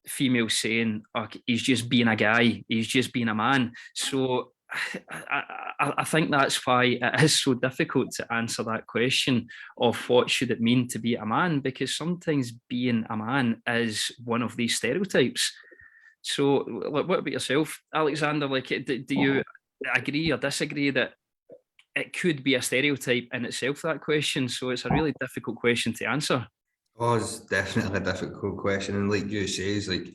females saying, oh, he's just being a guy, he's just being a man. So I think that's why it is so difficult to answer that question of what should it mean to be a man, because sometimes being a man is one of these stereotypes. So what about yourself, Alexander? Like, do you agree or disagree that it could be a stereotype in itself, that question? So it's a really difficult question to answer. Oh, it's definitely a difficult question, and like you says, like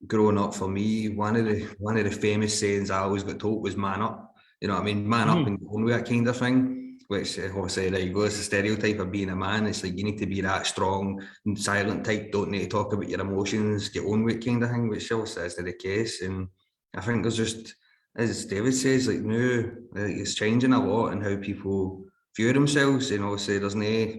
growing up for me, one of the famous sayings I always got told was "man up." You know what I mean? Man up and go on with that kind of thing. Which obviously, there you go. It's a stereotype of being a man. It's like you need to be that strong and silent type. Don't need to talk about your emotions. Get on with it kind of thing. Which obviously isn't the case. And I think there's just as David says, like now, like, it's changing a lot in how people view themselves, and obviously there's no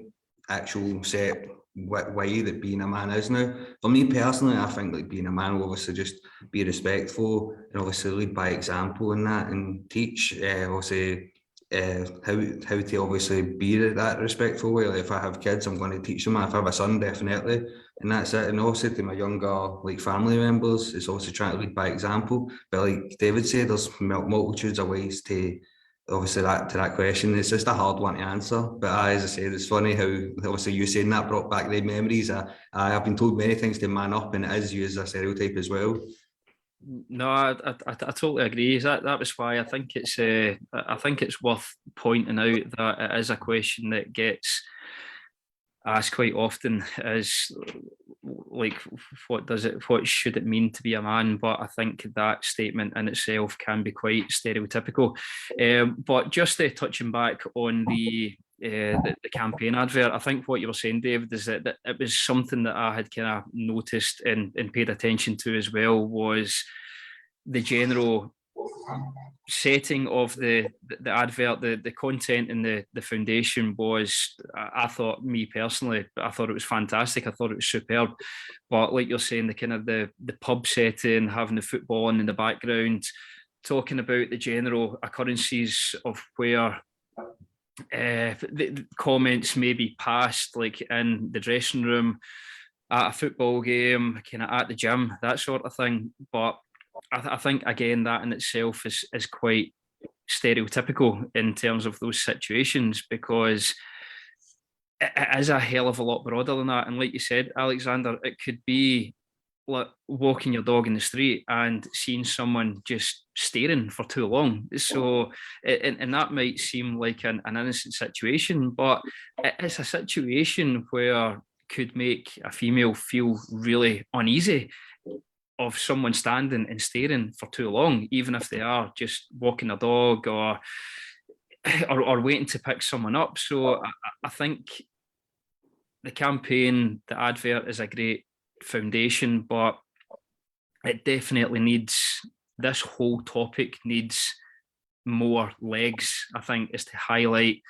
actual set way that being a man is now. For me personally, I think like being a man will obviously just be respectful and obviously lead by example in that, and teach obviously how to obviously be that respectful way. Like if I have kids, I'm going to teach them. If I have a son, definitely, and that's it. And also to my younger like family members, it's also trying to lead by example. But like David said, there's multitudes of ways to obviously that question. It's just a hard one to answer. But as I said, it's funny how obviously you saying that brought back the memories. I've been told many things to man up, and it is used as a stereotype as well. No, I totally agree. That was why I think it's worth pointing out that it is a question that gets asked quite often, is like what should it mean to be a man? But I think that statement in itself can be quite stereotypical. But just touching back on the campaign advert, I think what you were saying, David, is that it was something that I had kind of noticed and paid attention to as well, was the general setting of the advert, the content and the foundation was, I thought, me personally, I thought it was fantastic. I thought it was superb. But like you're saying, the kind of the pub setting, having the football on in the background, talking about the general occurrences of where the comments may be passed, like in the dressing room, at a football game, kind of at the gym, that sort of thing. But I think, again, that in itself is quite stereotypical in terms of those situations, because it is a hell of a lot broader than that. And like you said, Alexander, it could be like walking your dog in the street and seeing someone just staring for too long. So, and that might seem like an innocent situation, but it's a situation where could make a female feel really uneasy of someone standing and staring for too long, even if they are just walking a dog or waiting to pick someone up. So I think the campaign, the advert, is a great foundation, but it definitely needs, this whole topic needs more legs, I think, is to highlight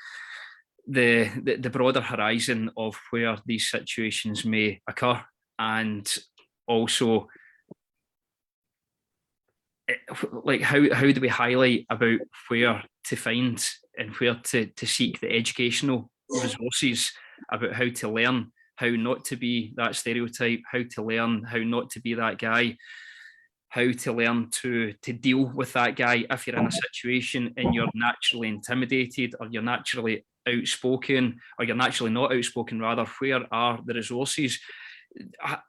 the broader horizon of where these situations may occur, and also like how do we highlight about where to find and where to seek the educational resources about how to learn how not to be that stereotype, how to learn how not to be that guy, how to learn to deal with that guy if you're in a situation and you're naturally intimidated, or you're naturally outspoken, or you're naturally not outspoken rather. Where are the resources?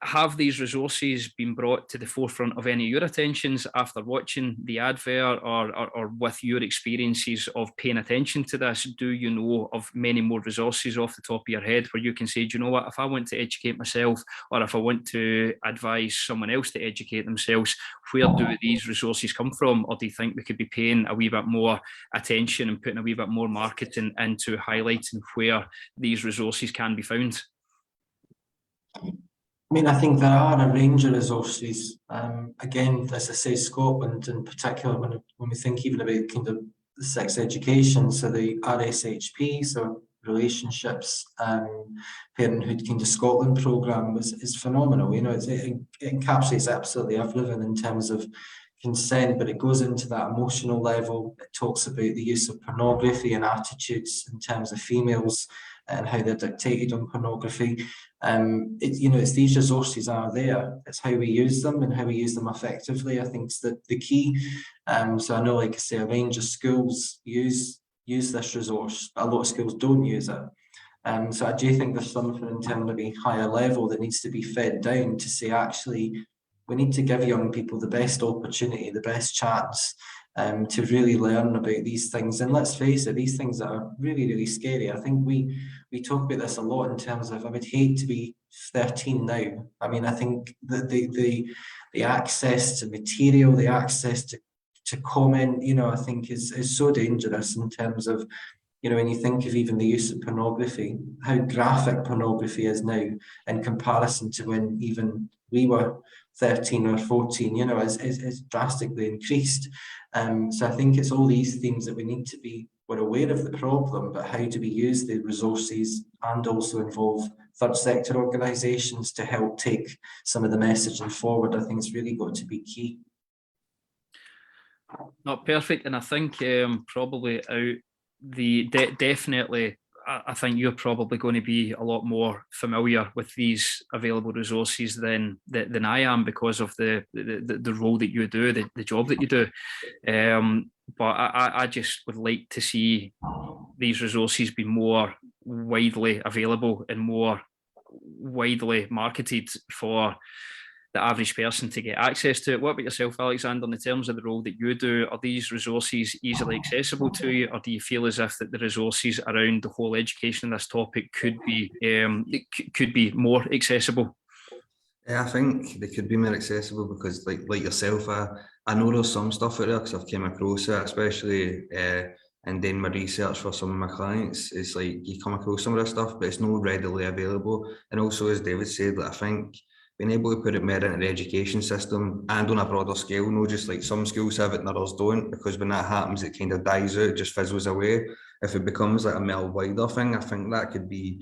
Have these resources been brought to the forefront of any of your attentions after watching the advert, or with your experiences of paying attention to this? Do you know of many more resources off the top of your head where you can say, do you know what, if I want to educate myself, or if I want to advise someone else to educate themselves, where do these resources come from? Or do you think we could be paying a wee bit more attention and putting a wee bit more marketing into highlighting where these resources can be found? I mean, I think there are a range of resources. Again, as I say, Scotland in particular, when we think even about kind of sex education, so the RSHP, so Relationships, Parenthood kind of Scotland programme is phenomenal. You know, it encapsulates absolutely everything in terms of consent, but it goes into that emotional level. It talks about the use of pornography and attitudes in terms of females and how they're dictated on pornography. It's these resources are there. It's how we use them and how we use them effectively. I think is the key. So I know, like I say, a range of schools use this resource, but a lot of schools don't use it. So I do think there's something in terms of a higher level that needs to be fed down to say, actually, we need to give young people the best opportunity, the best chance to really learn about these things. And let's face it, these things are really, really scary. I think we talk about this a lot in terms of, I would hate to be 13 now. I mean, I think the access to material, the access to comment, I think is so dangerous in terms of, when you think of even the use of pornography, how graphic pornography is now in comparison to when even we were 13 or 14, you know, is drastically increased. So I think it's all these themes that we need to be, we're aware of the problem, but how do we use the resources and also involve third sector organisations to help take some of the messaging forward, I think is really got to be key. Not perfect, and I think probably out the definitely. I think you're probably going to be a lot more familiar with these available resources than I am, because of the role that you do, the job that you do. But I just would like to see these resources be more widely available and more widely marketed for the average person to get access to it. What about yourself, Alexander, in terms of the role that you do? Are these resources easily accessible to you, or do you feel as if that the resources around the whole education in this topic could be more accessible? Yeah, I think they could be more accessible because, like yourself, I know there's some stuff out there because I've came across it, especially and doing my research for some of my clients. It's like you come across some of this stuff, but it's not readily available. And also, as David said, I think being able to put it more into the education system and on a broader scale, not just like some schools have it and others don't, because when that happens, it kind of dies out, just fizzles away. If it becomes like a more wider thing, I think that could be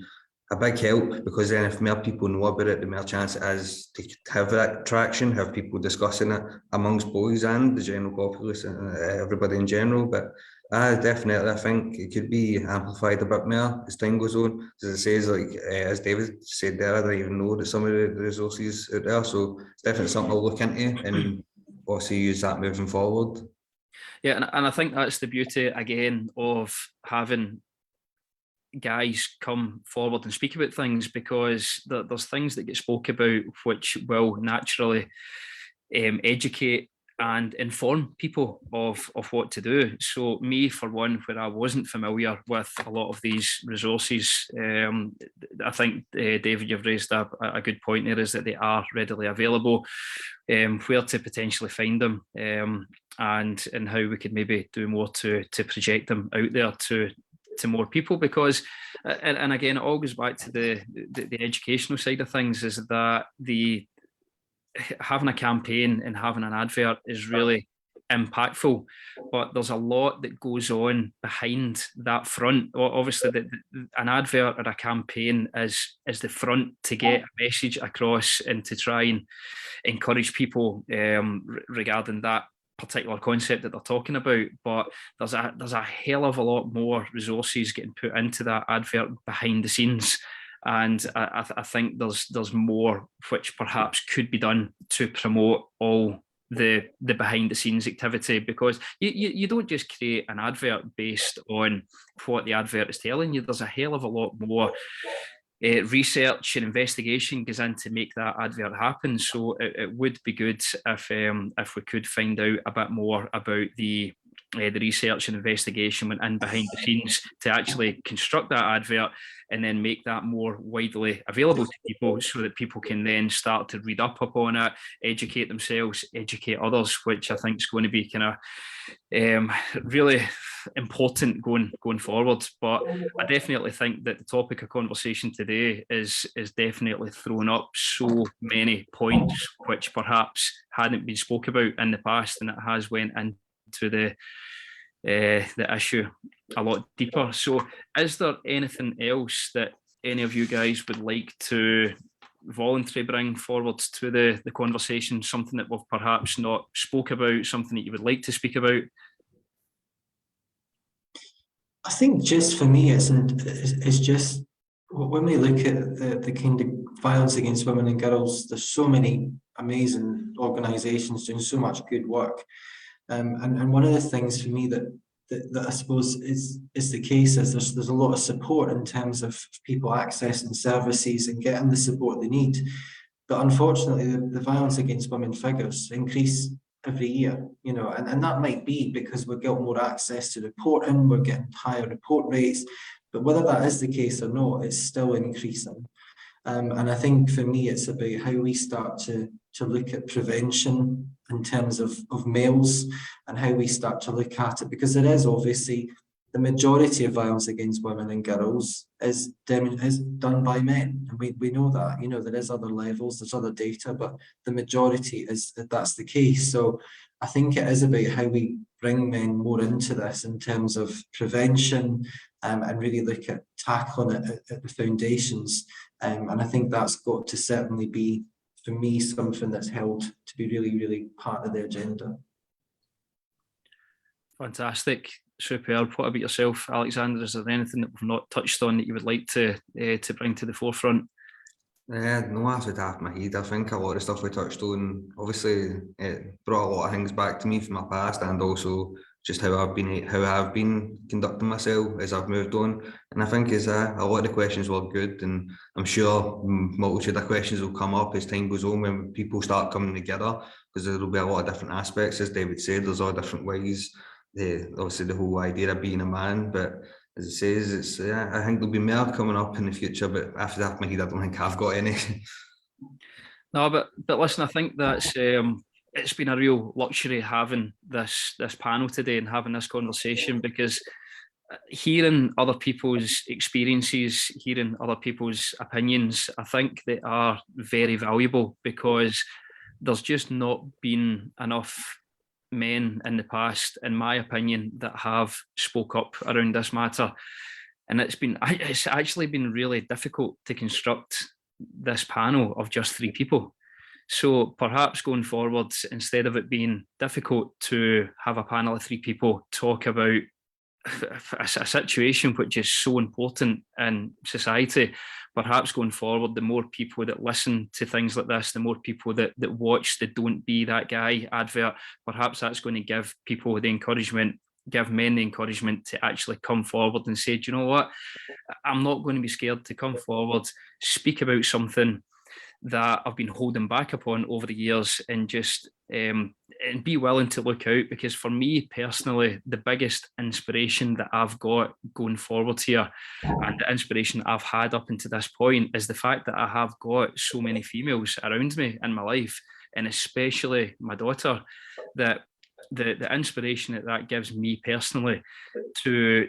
a big help, because then if more people know about it, the more chance it is to have that traction, have people discussing it amongst boys and the general populace and everybody in general. But definitely, I think it could be amplified a bit more as time goes on. As it says, like as David said there, I didn't even know that some of the resources out there. So it's definitely something I'll look into and also use that moving forward. Yeah, and I think that's the beauty again of having guys come forward and speak about things, because there's things that get spoke about which will naturally educate and inform people of what to do. So me, for one, where I wasn't familiar with a lot of these resources, I think, David, you've raised a good point there, is that they are readily available, where to potentially find them, and how we could maybe do more to project them out there to more people. Because and again, it all goes back to the educational side of things, is that having a campaign and having an advert is really impactful, but there's a lot that goes on behind that front. Obviously, an advert or a campaign is the front to get a message across and to try and encourage people regarding that particular concept that they're talking about. But there's a hell of a lot more resources getting put into that advert behind the scenes, and I think there's more which perhaps could be done to promote all the behind the scenes activity, because you don't just create an advert based on what the advert is telling you. There's a hell of a lot more research and investigation goes in to make that advert happen. So it would be good if we could find out a bit more about the research and investigation went in behind the scenes to actually construct that advert and then make that more widely available to people, so that people can then start to read up upon it, educate themselves, educate others, which I think is going to be kind of really important going forward. But I definitely think that the topic of conversation today is definitely thrown up so many points which perhaps hadn't been spoke about in the past, and it has went into the issue a lot deeper. So is there anything else that any of you guys would like to voluntarily bring forward to the conversation, something that we've perhaps not spoke about, something that you would like to speak about? I think just for me, it's just when we look at the kind of violence against women and girls, there's so many amazing organisations doing so much good work. And one of the things for me that I suppose is the case is there's a lot of support in terms of people accessing services and getting the support they need. But unfortunately, the violence against women figures increase every year, you know, and that might be because we've got more access to reporting, we're getting higher report rates, but whether that is the case or not, it's still increasing. And I think for me, it's about how we start to look at prevention in terms of males and how we start to look at it, because there is obviously the majority of violence against women and girls is done by men, and we know that. You know, there is other levels, there's other data, but the majority is that's the case. So I think it is about how we bring men more into this in terms of prevention, and really look at tackling it at the foundations. And I think that's got to certainly be, for me, something that's held to be really, really part of the agenda. Fantastic, superb. What about yourself, Alexander? Is there anything that we've not touched on that you would like to bring to the forefront? No, off the top of my head, I think a lot of stuff we touched on, obviously it brought a lot of things back to me from my past, and also just how I've been conducting myself as I've moved on. And I think a lot of the questions were good, and I'm sure multitude of questions will come up as time goes on when people start coming together, because there will be a lot of different aspects. As David said, there's all different ways. Obviously the whole idea of being a man, but as it says, I think there'll be more coming up in the future, but after that, my head, I don't think I've got any. No, but listen, I think that's it's been a real luxury having this panel today and having this conversation, because hearing other people's experiences, hearing other people's opinions, I think they are very valuable, because there's just not been enough men in the past, in my opinion, that have spoke up around this matter. And it's actually been really difficult to construct this panel of just 3 people. So perhaps going forward, instead of it being difficult to have a panel of 3 people talk about a situation which is so important in society, perhaps going forward, the more people that listen to things like this, the more people that watch the "Don't Be That Guy" advert, perhaps that's going to give people the encouragement, give men the encouragement to actually come forward and say, do you know what, I'm not going to be scared to come forward, speak about something that I've been holding back upon over the years, and just and be willing to look out. Because for me personally, the biggest inspiration that I've got going forward here, and the inspiration I've had up until this point, is the fact that I have got so many females around me in my life, and especially my daughter, that the inspiration that gives me personally to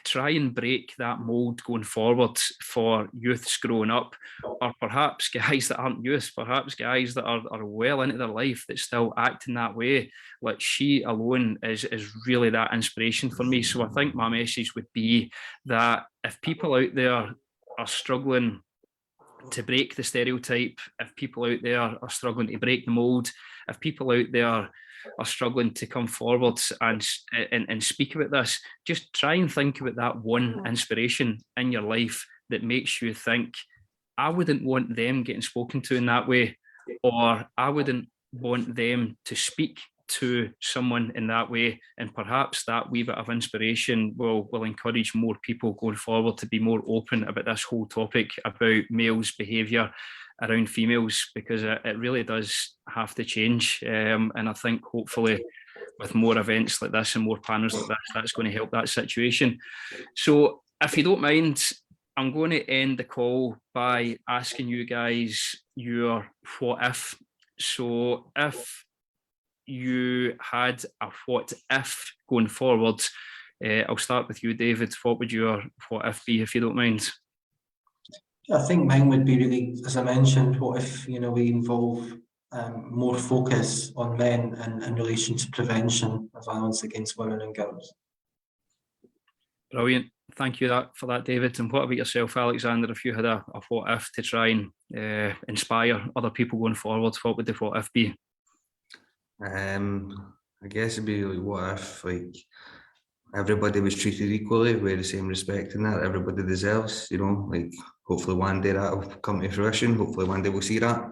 try and break that mold going forward for youths growing up, or perhaps guys that aren't youths, perhaps guys that are well into their life that still act in that way. Like, she alone is really that inspiration for me. So I think my message would be that if people out there are struggling to break the stereotype, if people out there are struggling to break the mold, if people out there are struggling to come forward and speak about this, just try and think about that one inspiration in your life that makes you think, I wouldn't want them getting spoken to in that way, or I wouldn't want them to speak to someone in that way. And perhaps that wee bit of inspiration will encourage more people going forward to be more open about this whole topic about males' behaviour around females, because it really does have to change. And I think hopefully with more events like this and more panels like this, that's going to help that situation. So if you don't mind, I'm going to end the call by asking you guys your what if. So if you had a what if going forward, I'll start with you, David. What would your what if be, if you don't mind? I think mine would be really, as I mentioned, what if, we involve more focus on men in relation to prevention of violence against women and girls. Brilliant. Thank you for that, David. And what about yourself, Alexander? If you had a what if to try and inspire other people going forward, what would the what if be? I guess it'd be like, what if everybody was treated equally with the same respect and that everybody deserves, hopefully one day that will come to fruition. Hopefully one day we'll see that.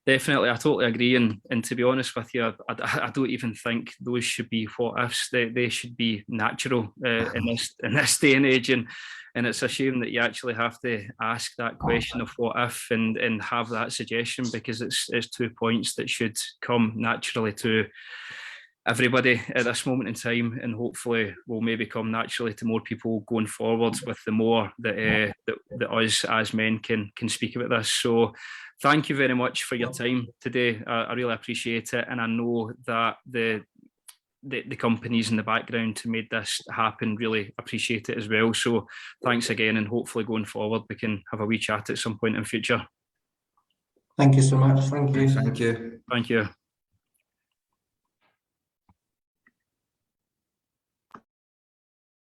Definitely, I totally agree. And to be honest with you, I don't even think those should be what ifs. They should be natural in this day and age. And it's a shame that you actually have to ask that question of what if and have that suggestion, because it's 2 points that should come naturally to everybody at this moment in time, and hopefully will maybe come naturally to more people going forward with the more that us as men can speak about this. So thank you very much for your time today. I really appreciate it, and I know that the the companies in the background to made this happen. Really appreciate it as well. So thanks again, and hopefully going forward we can have a wee chat at some point in future. Thank you so much. Thank you. Thank you. Thank you.